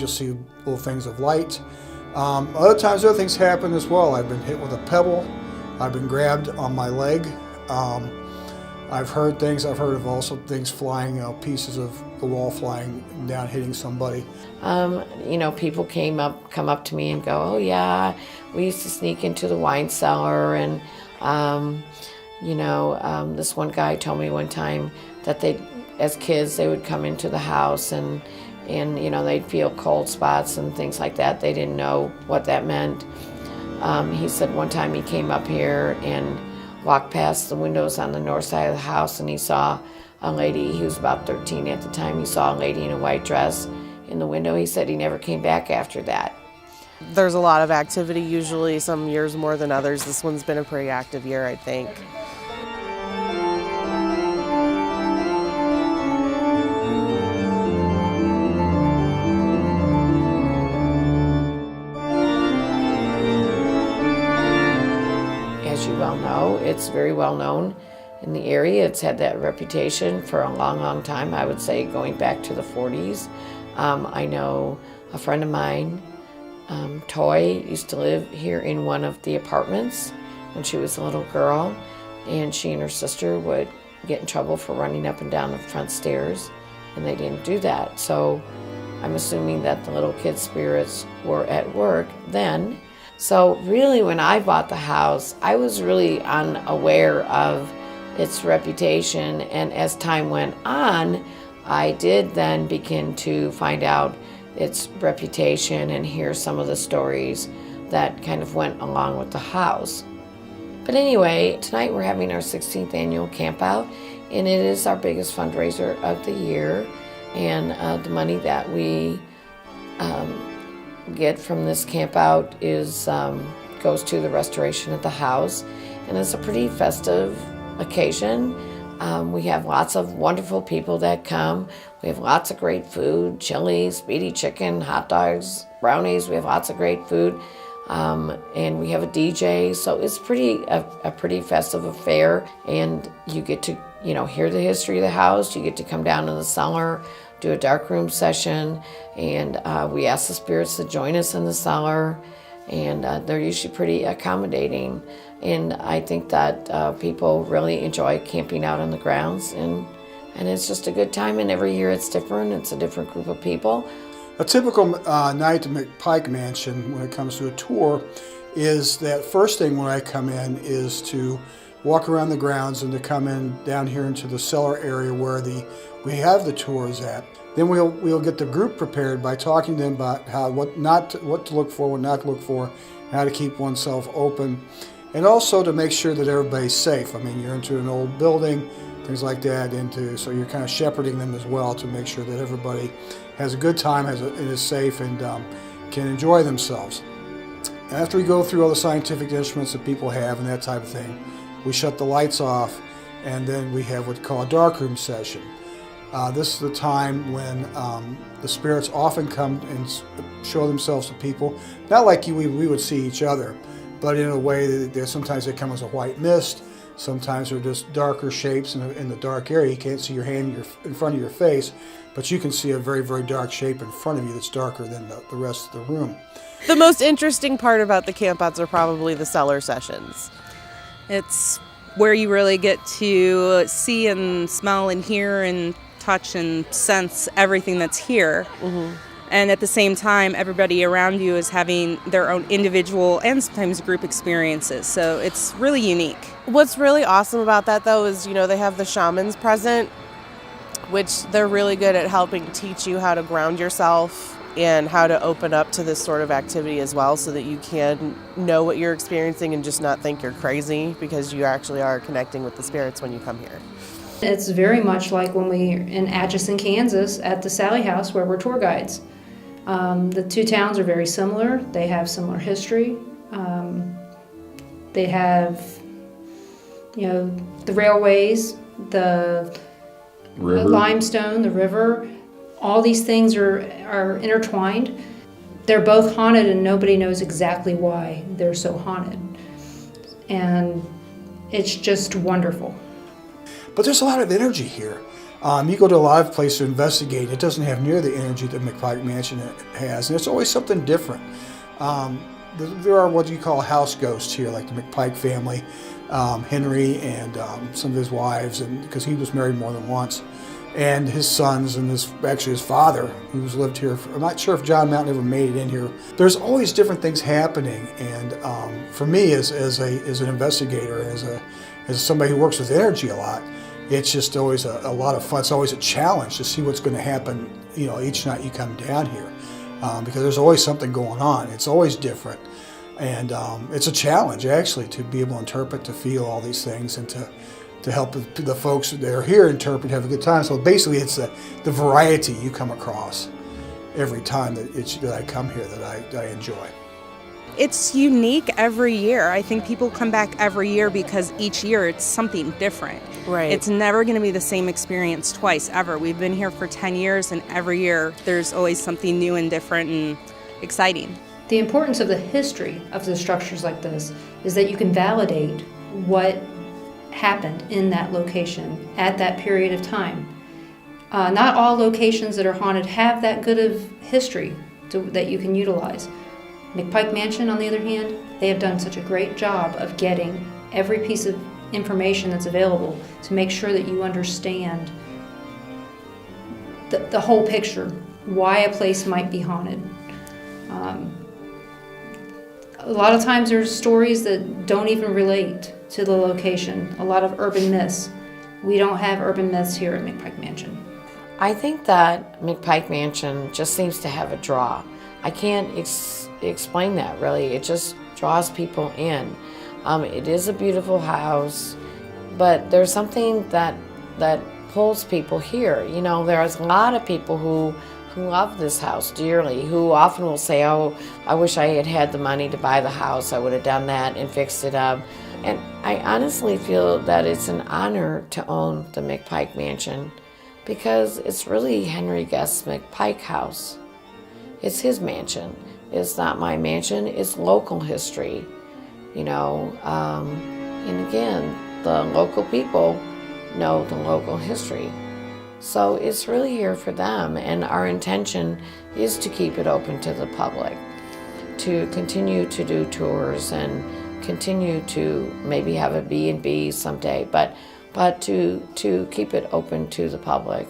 you'll see little things of light. Other times other things happen as well. I've been hit with a pebble. I've been grabbed on my leg. I've heard things. I've heard of also things flying, pieces of the wall flying down, hitting somebody. People come up to me and go, "Oh yeah, we used to sneak into the wine cellar," and this one guy told me one time that as kids, they would come into the house and they'd feel cold spots and things like that. They didn't know what that meant. He said one time he came up here and walked past the windows on the north side of the house, and he saw a lady. He was about 13 at the time. He saw a lady in a white dress in the window. He said he never came back after that. There's a lot of activity, usually some years more than others. This one's been a pretty active year, I think. As you well know, it's very well known in the area. It's had that reputation for a long, long time. I would say going back to the 40s. I know a friend of mine, Toy, used to live here in one of the apartments when she was a little girl, and she and her sister would get in trouble for running up and down the front stairs, and they didn't do that. So I'm assuming that the little kid spirits were at work then. So really, when I bought the house, I was really unaware of its reputation, and as time went on, I did then begin to find out its reputation and hear some of the stories that kind of went along with the house. But anyway, tonight we're having our 16th annual campout, and it is our biggest fundraiser of the year, and the money that we get from this campout goes to the restoration of the house, and it's a pretty festive occasion. We have lots of wonderful people that come. We have lots of great food, chili, speedy chicken, hot dogs, brownies. We have lots of great food, and we have a DJ. So it's a pretty festive affair, and you get to hear the history of the house. You get to come down to the cellar, do a darkroom session, and we ask the spirits to join us in the cellar, and they're usually pretty accommodating. And I think that people really enjoy camping out on the grounds, and it's just a good time, and every year it's different. It's a different group of people. A typical night at McPike Mansion when it comes to a tour is that first thing when I come in is to walk around the grounds and to come in down here into the cellar area where we have the tours at. Then we'll get the group prepared by talking to them about what to look for, what not to look for, how to keep oneself open, and also to make sure that everybody's safe. I mean, you're into an old building, things like that, so you're kind of shepherding them as well to make sure that everybody has a good time, is safe, and can enjoy themselves. After we go through all the scientific instruments that people have and that type of thing, we shut the lights off, and then we have what's called a darkroom session. This is the time when the spirits often come and show themselves to people, not like we would see each other, but in a way that sometimes they come as a white mist, sometimes they're just darker shapes in the dark area. You can't see your hand in front of your face, but you can see a very, very dark shape in front of you that's darker than the rest of the room. The most interesting part about the campouts are probably the cellar sessions. It's where you really get to see and smell and hear and touch and sense everything that's here. Mm-hmm. And at the same time, everybody around you is having their own individual and sometimes group experiences. So it's really unique. What's really awesome about that, though, is, they have the shamans present, which they're really good at helping teach you how to ground yourself and how to open up to this sort of activity as well, so that you can know what you're experiencing and just not think you're crazy, because you actually are connecting with the spirits when you come here. It's very much like when we're in Atchison, Kansas at the Sally House, where we're tour guides. The two towns are very similar. They have similar history. They have, the railways, the limestone, the river. All these things are intertwined. They're both haunted, and nobody knows exactly why they're so haunted. And it's just wonderful. But there's a lot of energy here. You go to a lot of places to investigate, it doesn't have near the energy that McPike Mansion has, and it's always something different. There are what you call house ghosts here, like the McPike family, Henry and some of his wives, and because he was married more than once, and his sons, and actually his father, who's lived here. I'm not sure if John Mountain ever made it in here. There's always different things happening, and for me, as an investigator, as somebody who works with energy a lot, it's just always a lot of fun. It's always a challenge to see what's going to happen, each night you come down here, because there's always something going on. It's always different, and it's a challenge actually to be able to interpret, to feel all these things, and to help the folks that are here interpret, have a good time. So basically, it's the variety you come across every time that I come here that I enjoy. It's unique every year. I think people come back every year because each year it's something different. Right. It's never going to be the same experience twice, ever. We've been here for 10 years, and every year there's always something new and different and exciting. The importance of the history of the structures like this is that you can validate what happened in that location at that period of time. Not all locations that are haunted have that good of history that you can utilize. McPike Mansion, on the other hand, they have done such a great job of getting every piece of information that's available to make sure that you understand the whole picture, why a place might be haunted. A lot of times there's stories that don't even relate to the location, a lot of urban myths. We don't have urban myths here at McPike Mansion. I think that McPike Mansion just seems to have a draw. I can't explain that really. It just draws people in. It is a beautiful house, but there's something that pulls people here. There's a lot of people who love this house dearly, who often will say, "Oh, I wish I had had the money to buy the house. I would have done that and fixed it up." And I honestly feel that it's an honor to own the McPike Mansion because it's really Henry Guest's McPike house. It's his mansion. It's not my mansion. It's local history, and again, the local people know the local history. So it's really here for them, and our intention is to keep it open to the public, to continue to do tours and continue to maybe have a B&B someday, but to keep it open to the public.